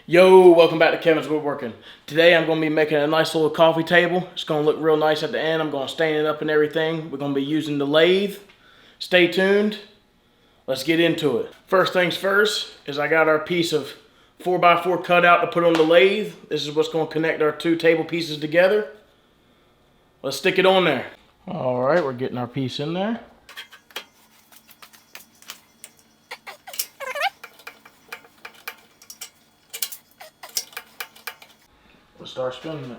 Yo, welcome back to Kevin's Woodworking. Today I'm going to be making a nice little coffee table. It's going to look real nice at the end. I'm going to stain it up and everything. We're going to be using the lathe. Stay tuned. Let's get into it. First things first is I got our piece of 4x4 cutout to put on the lathe. This is what's going to connect our two table pieces together. Let's stick it on there. Alright, we're getting our piece in there. We'll start spinning it.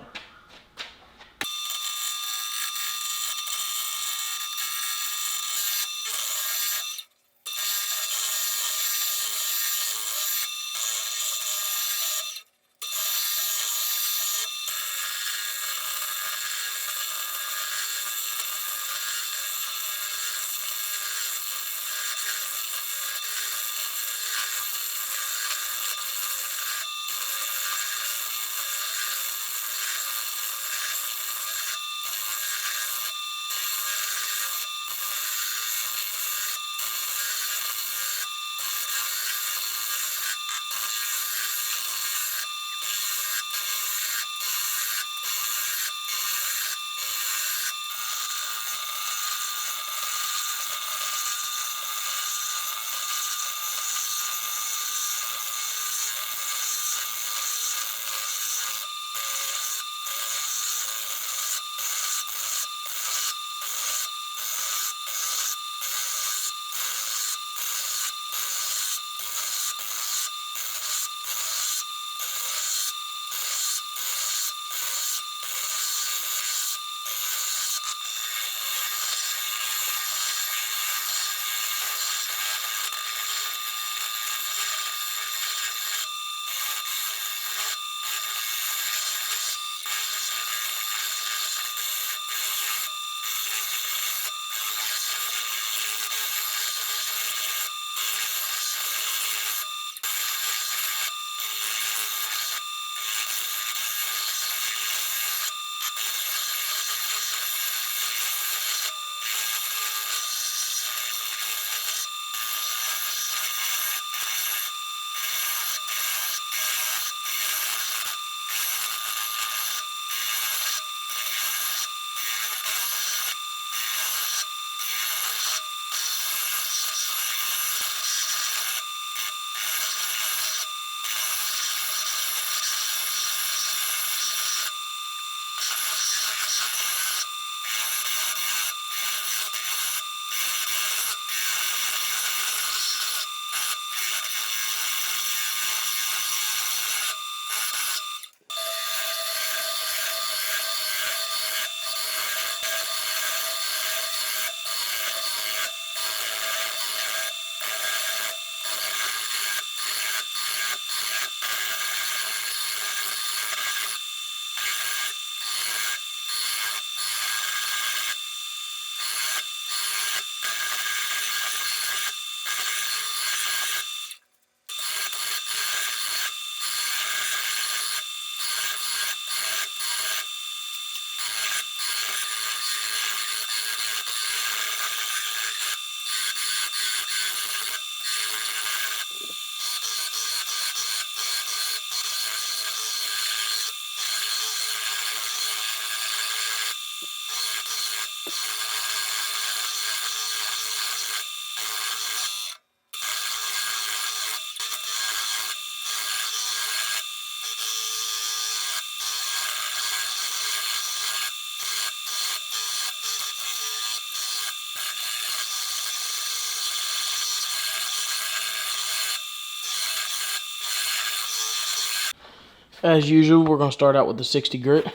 As usual, we're going to start out with the 60 grit.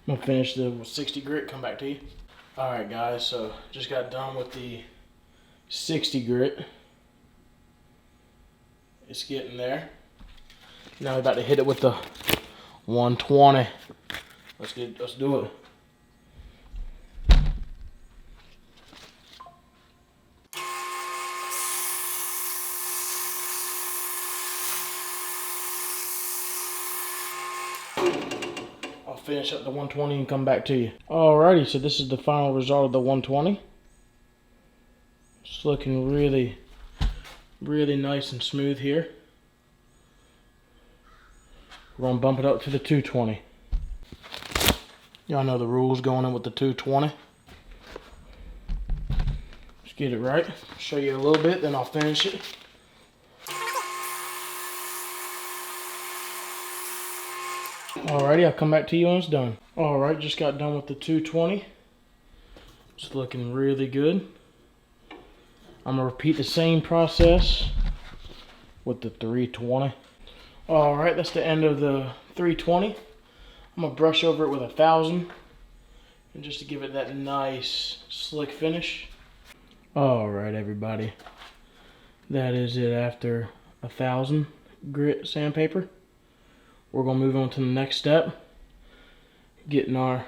I'm going to finish the 60 grit, come back to you. Alright guys, so just got done with the 60 grit. It's getting there. Now we're about to hit it with the 120. Let's do it. I'll finish up the 120 and come back to you. Alrighty, so this is the final result of the 120. It's looking really, really nice and smooth here. We're gonna bump it up to the 220. Y'all know the rules going in with the 220. Let's get it right. Show you a little bit, then I'll finish it. Alrighty, I'll come back to you when it's done. Alright, just got done with the 220. It's looking really good. I'm gonna repeat the same process with the 320. Alright, that's the end of the 320. I'm gonna brush over it with 1,000, and just to give it that nice slick finish. Alright everybody, that is it after 1,000 grit sandpaper. We're gonna move on to the next step, getting our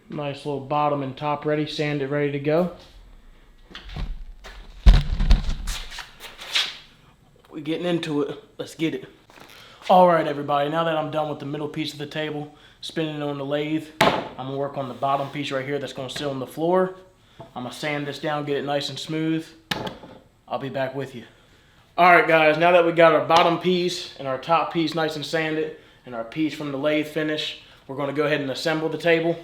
nice little bottom and top ready, sanded, ready to go. We're getting into it. Let's get it. Alright everybody, now that I'm done with the middle piece of the table, spinning it on the lathe, I'm gonna work on the bottom piece right here that's gonna sit on the floor. I'm gonna sand this down, get it nice and smooth. I'll be back with you. Alright guys, now that we got our bottom piece and our top piece nice and sanded and our piece from the lathe finish, we're going to go ahead and assemble the table.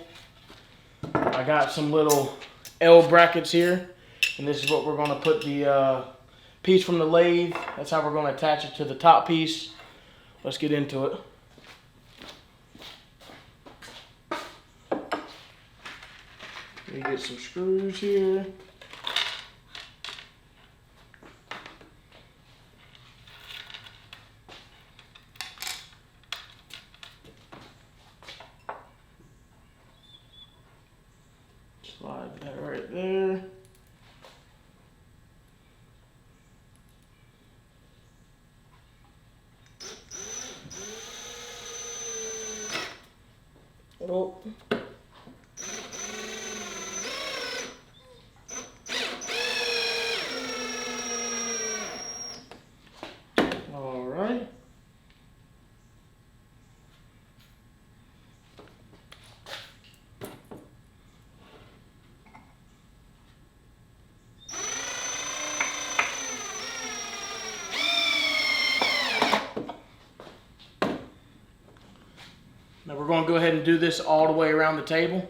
I got some little L brackets here, and this is what we're going to put the piece from the lathe. That's how we're going to attach it to the top piece. Let's get into it. Let me get some screws here. Slide that right there. Oh. All right. Now we're going to go ahead and do this all the way around the table.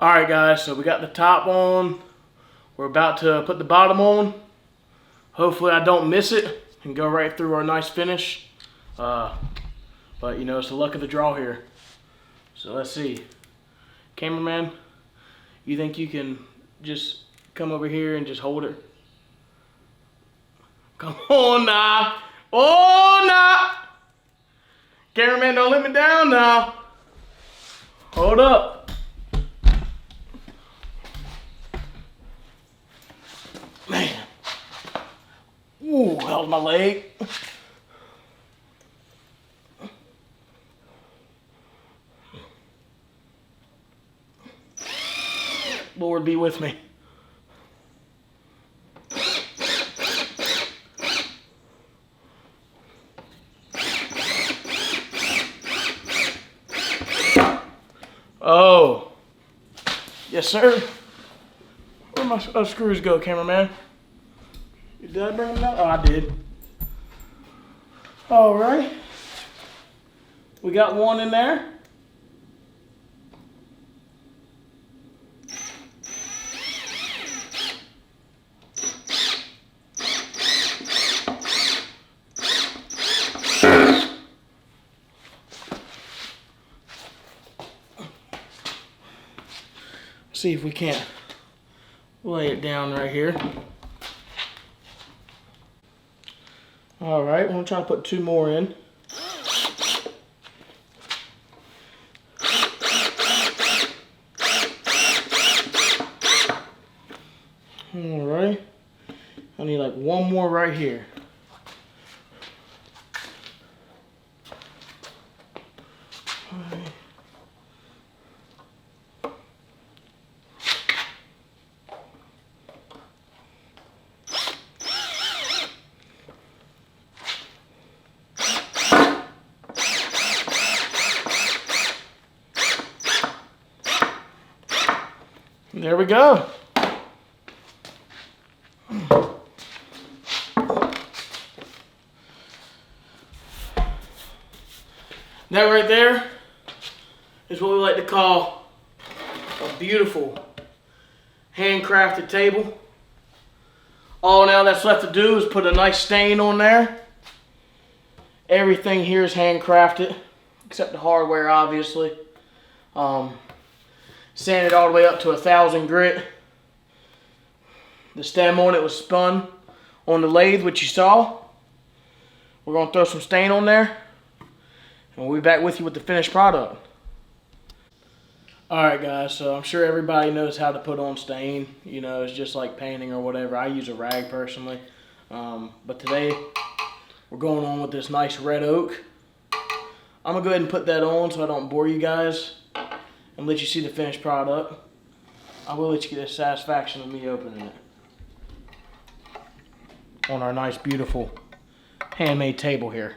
Alright guys, so we got the top on. We're about to put the bottom on. Hopefully I don't miss it and go right through our nice finish. But you know, it's the luck of the draw here. So let's see. Cameraman, you think you can just come over here and just hold it? Come on now. Oh nah. Cameraman, don't let me down now. Hold up. Man. Ooh, that was my leg. Lord be with me. Oh. Yes, sir. Where my screws go, cameraman? Did I bring them out? Oh, I did. All right. We got one in there. See if we can't lay it down right here. All right, we're gonna try to put 2 more in. All right, I need like 1 more right here. There we go. That right there is what we like to call a beautiful handcrafted table. All now that's left to do is put a nice stain on there. Everything here is handcrafted, except the hardware, obviously. Sanded all the way up to 1000 grit. The stem on it was spun on the lathe, which you saw. We're going to throw some stain on there, and we'll be back with you with the finished product. Alright guys, so I'm sure everybody knows how to put on stain. You know, it's just like painting or whatever. I use a rag personally. But today, we're going on with this nice red oak. I'm going to go ahead and put that on so I don't bore you guys and let you see the finished product. I will let you get the satisfaction of me opening it on our nice, beautiful, handmade table here,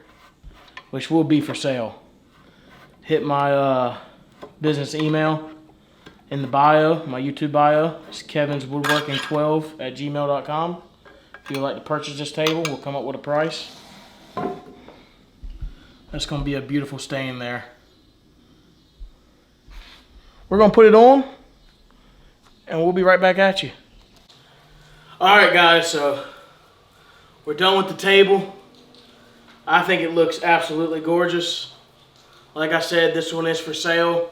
which will be for sale. Hit my business email in the bio, my YouTube bio. It's kevinswoodworking12@gmail.com. If you'd like to purchase this table, we'll come up with a price. That's going to be a beautiful stain there. We're going to put it on, and we'll be right back at you. Alright guys, so we're done with the table. I think it looks absolutely gorgeous. Like I said, this one is for sale.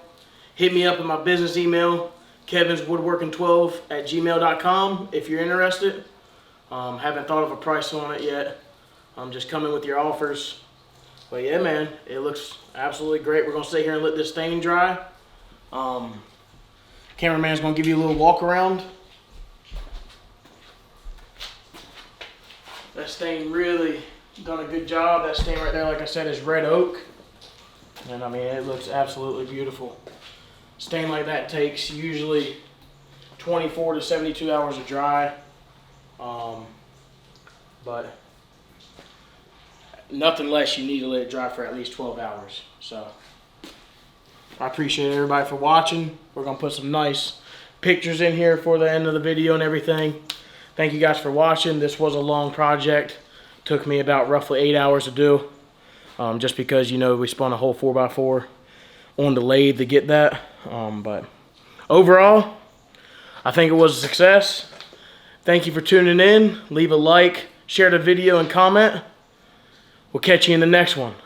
Hit me up in my business email, kevinswoodworking12@gmail.com if you're interested. Haven't thought of a price on it yet. I'm just coming with your offers. But yeah, man, it looks absolutely great. We're going to stay here and let this stain dry. Cameraman's going to give you a little walk around. That stain really done a good job. That stain right there, like I said, is red oak. And I mean, it looks absolutely beautiful. Stain like that takes usually 24 to 72 hours to dry. But nothing less, you need to let it dry for at least 12 hours. So I appreciate everybody for watching. We're going to put some nice pictures in here for the end of the video and everything. Thank you guys for watching. This was a long project. Took me about roughly 8 hours to do. Just because, you know, we spun a whole 4x4 on the lathe to get that. But overall, I think it was a success. Thank you for tuning in. Leave a like, share the video, and comment. We'll catch you in the next one.